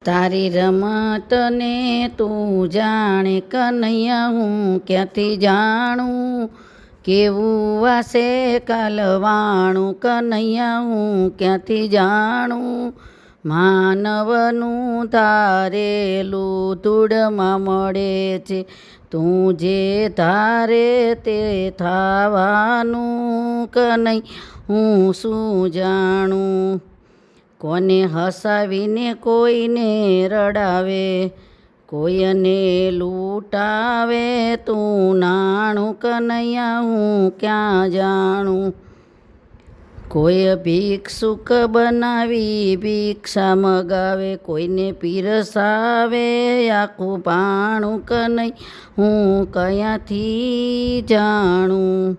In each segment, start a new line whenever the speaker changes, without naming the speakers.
તારી રમતને તું જાણે કનૈયા, હું ક્યાંથી જાણું? કેવું વાસે કાલવાણું કનૈયા, હું ક્યાંથી જાણું? માનવનું ધારેલું ધૂળમાં મળે છે, તું જે ધારે તે થાવાનું કનૈયા, હું શું જાણું? કોને હસાવીને કોઈને રડાવે, કોઈને લૂંટાવે તું નાણું કનૈયા, હું ક્યાં જાણું? કોઈ ભિક્ષુક બનાવી ભિક્ષા મગાવે, કોઈને પીરસાવે આખું પાણું કનૈયા, હું ક્યાંથી જાણું?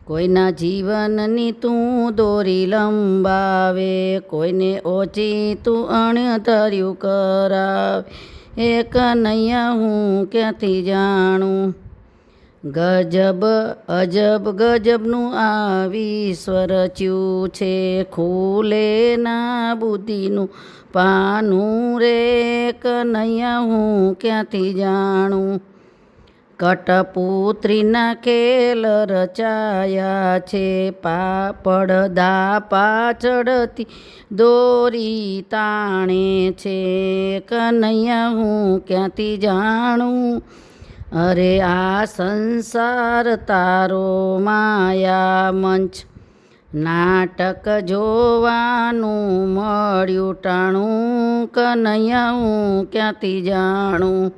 કોઈના જીવનની તું દોરી લંબાવે, કોઈને ઓછી તું અણધર્યું કરાવે, એ કનૈયા હું ક્યાંથી જાણું? ગજબ અજબ ગજબનું આ વિશ્વ રચ્યું છે, ખુલે ના બુદ્ધિનું પાનું રે કનૈયા, હું ક્યાંથી જાણું? કટપુત્રીના ખેલ રચાયા છે, પડદા પાછળથી દોરી તાણે છે કનૈયા, હું ક્યાંથી જાણું? અરે આ સંસાર તારો માયા મંચ, નાટક જોવાનું મળ્યું ટાણું કનૈયા, હું ક્યાંથી જાણું?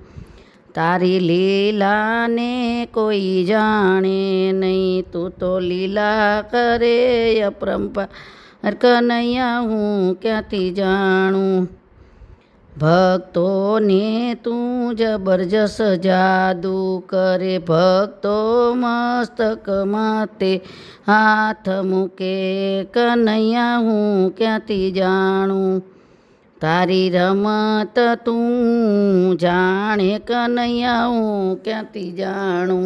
તારી લીલાને કોઈ જાણે નહીં, તું તો લીલા કરે અપરંપાર કનૈયા, હું ક્યાંથી જાણું? ભક્તોને તું જબરજસ્ત જાદુ કરે, ભક્તો મસ્તક માથે હાથ મૂકે કનૈયા, હું ક્યાંથી જાણું? તારી રમત તું જાણે કનૈયા, હું ક્યાંથી જાણું?